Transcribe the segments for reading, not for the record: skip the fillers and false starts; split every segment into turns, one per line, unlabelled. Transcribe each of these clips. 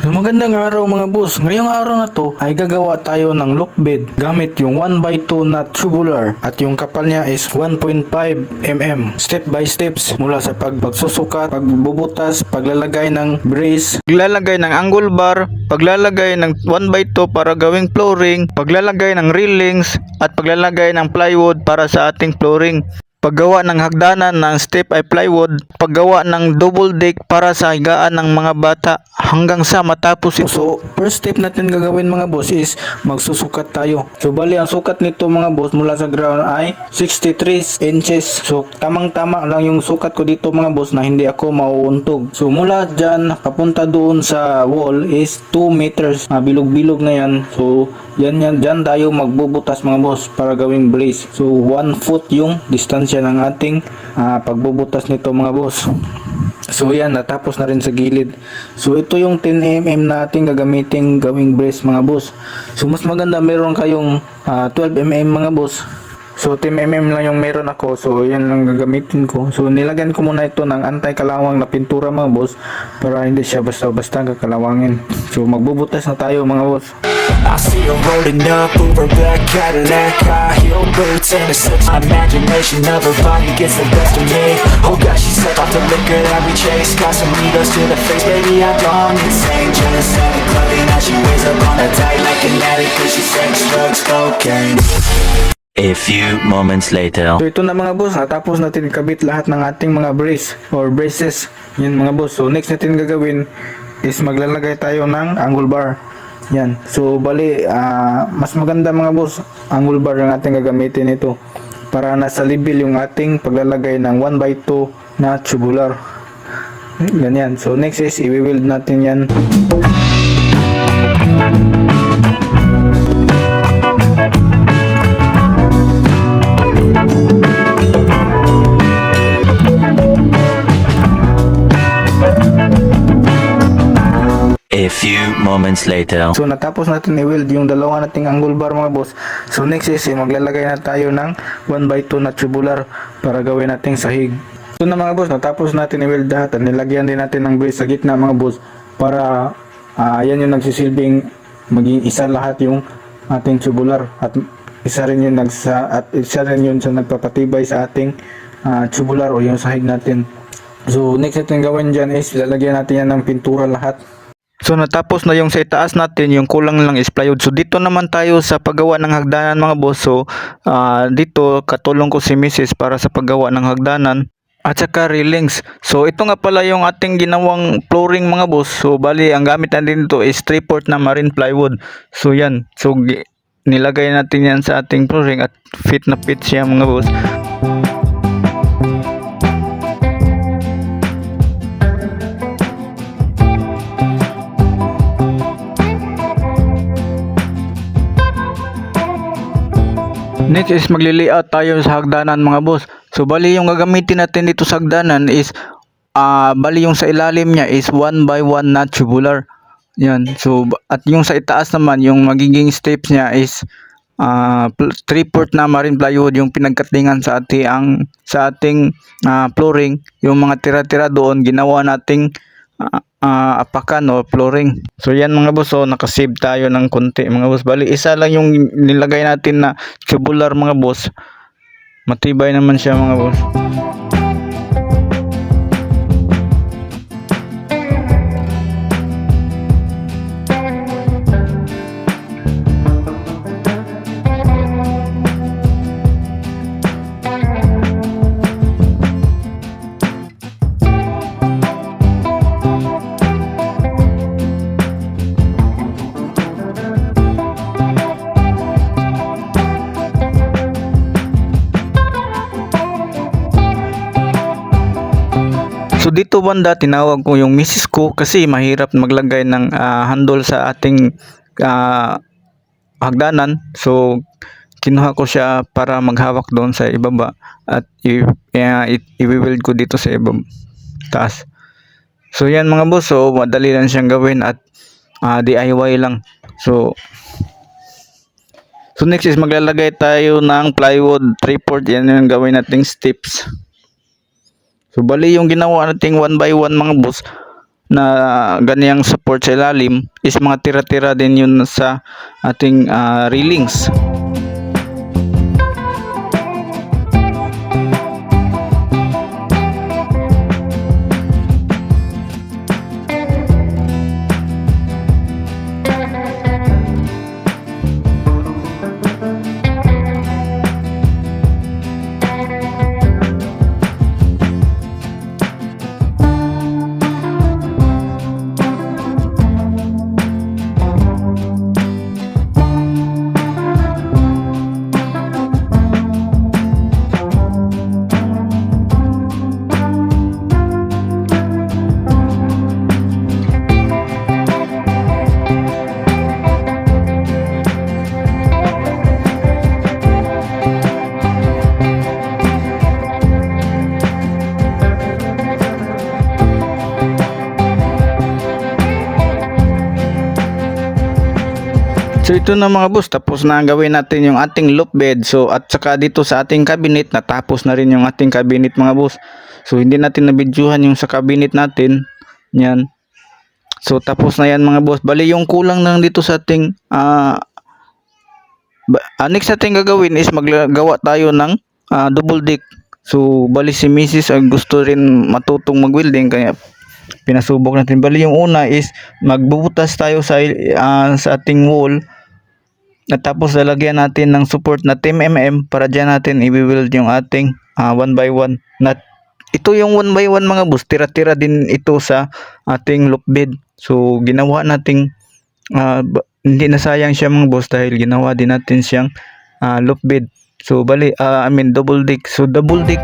So magandang araw mga boss. Ngayong araw na to ay gagawa tayo ng lock bed gamit yung 1x2 na tubular at yung kapal niya is 1.5 mm. Step by steps mula sa pagsusukat, pagbubutas, paglalagay ng brace, paglalagay ng angle bar, paglalagay ng 1x2 para gawing flooring, paglalagay ng railings at paglalagay ng plywood para sa ating flooring. Paggawa ng hagdanan ng step ay plywood, paggawa ng double deck para sa higaan ng mga bata hanggang sa matapos ito. So, first step natin gagawin mga boss is magsusukat tayo. So, bali ang sukat nito mga boss mula sa ground ay 63 inches. So, tamang-tama lang yung sukat ko dito mga boss na hindi ako mauuntog. So, mula dyan papunta doon sa wall is 2 meters. Bilog-bilog na yan. So, dyan tayo magbubutas mga boss para gawing brace. So, 1 foot yung distansya ng ating pagbubutas nito mga boss. So yan, natapos na rin sa gilid. So ito yung 10mm na ating gagamitin gawing brace mga boss. So mas maganda meron kayong 12mm mga boss. So 10mm lang yung meron ako. So yan lang gagamitin ko. So nilagyan ko muna ito ng anti-kalawang na pintura mga boss para hindi siya basta-basta kakalawangin. So magbubutas na tayo mga boss.
I see her rolling up, Uber black Cadillac, high heel boots, and it's such imagination of her body gets the best of me. Oh gosh, she's set off the liquor that we chase. Got some needles to the face, baby, I've gone insane. Jealous of the clothing that she wears up on her tight like an addict, 'cause she sex, drugs, cocaine.
A few moments later.
So ito na mga boss, natapos natin ikabit lahat ng ating mga brace or braces. Yan mga boss. So next natin gagawin is maglalagay tayo ng angle bar. Yan. So bali mas maganda mga boss, angle bar ang ating gagamitin ito para nasa level yung ating paglalagay ng 1x2 na tubular. Ganyan. So next is i-weld natin yan.
A few moments later.
So natapos natin i-weld yung dalawa nating angle bar mga boss. So next is maglalagay na tayo ng 1x2 na tubular para gawin nating sahig. So na mga boss, natapos natin i-weld lahat at nilagyan din natin ng brace sa gitna mga boss para yan yung nagsisilbing maging isa lahat yung ating tubular at isa rin yun sa nagpapatibay sa ating tubular o yung sahig natin. So next natin gawin dyan is lalagyan natin yan ng pintura lahat. So natapos na yung sa itaas natin, yung kulang lang is plywood. So dito naman tayo sa paggawa ng hagdanan mga boss. So dito katulong ko si Mrs. para sa paggawa ng hagdanan at saka railings. So ito nga pala yung ating ginawang flooring mga boss. So bali ang gamit natin dito is 3/4 na marine plywood. So yan. So nilagay natin yan sa ating flooring at fit na fit siya mga boss. Next is magli-layout tayo sa hagdanan mga boss. So bali yung gagamitin natin dito sa hagdanan is bali yung sa ilalim niya is 1x1 na tubular. Yan. So at yung sa itaas naman yung magiging steps niya is 3/4 na marine plywood yung pinagkatlingan sa ating flooring. Yung mga tira-tira doon ginawa nating apakan o flooring. So yan mga boss, so nakasave tayo ng konti mga boss. Bali isa lang yung nilagay natin na tubular mga boss. Matibay naman siya mga boss. So dito banda tinawag ko yung misis ko kasi mahirap maglagay ng handle sa ating hagdanan. So kinuha ko siya para maghawak doon sa ibaba at i-weld ko dito sa taas. So yan mga boss, so madali lang siyang gawin at DIY lang. So next is maglalagay tayo ng plywood 3/4. Yan yung gawin nating steps. So bali yung ginawa nating 1x1 mga boss, na ganiyang support sa ilalim is mga tira-tira din yun sa ating railings. So ito na mga boss, tapos na gawin natin yung ating loop bed. So at saka dito sa ating cabinet, natapos na rin yung ating cabinet mga boss. So hindi natin nabidyohan yung sa cabinet natin. Yan. So tapos na yan mga boss. Bali yung kulang lang dito sa ating next natin gagawin is maggagawa tayo ng double deck. So bali si Mrs. ay gusto rin matutong mag-welding kaya pinasubok natin. Bali yung una is magbubutas tayo sa ating wall. At tapos lalagyan natin ng support na 10mm para dyan natin i-build yung ating 1x1. Ito yung 1x1 mga boss, tira-tira din ito sa ating loop bed. So ginawa nating hindi na sayang siya mga boss dahil ginawa din natin siyang loop bed. So bali, double deck. So double deck.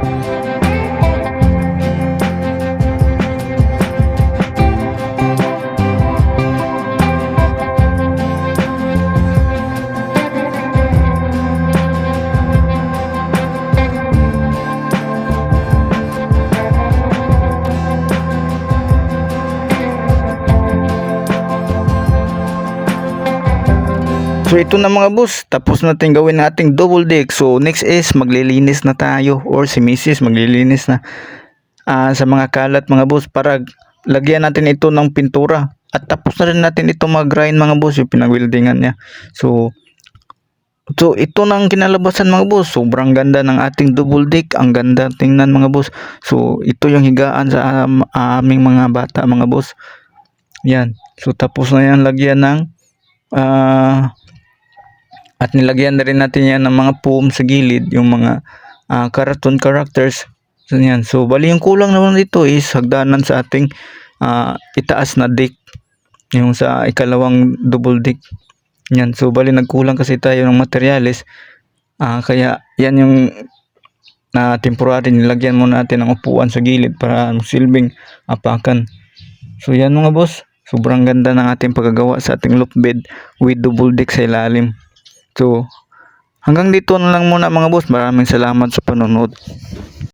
So ito na mga boss, tapos natin gawin ang ating double deck. So next is maglilinis na tayo or si Mrs. maglilinis na sa mga kalat mga boss para lagyan natin ito ng pintura. At tapos na rin natin ito mag-grind mga boss, yung pinag-weldingan niya. So ito nang kinalabasan mga boss. Sobrang ganda ng ating double deck. Ang ganda tingnan mga boss. So ito yung higaan sa aming mga bata mga boss. Yan. So tapos na yan lagyan ng at nilagyan na rin natin yan ng mga foam sa gilid, yung mga cartoon characters. So yan. So bali yung kulang naman dito is hagdanan sa ating itaas na deck, yung sa ikalawang double deck. Yan. So bali nagkulang kasi tayo ng materyales. Kaya yan yung temporary nilagyan muna natin ng upuan sa gilid para silbing apakan. So yan mga boss. Sobrang ganda ng ating paggagawa sa ating loop bed with double deck sa ilalim. So hanggang dito na lang muna mga boss. Maraming salamat sa panonood.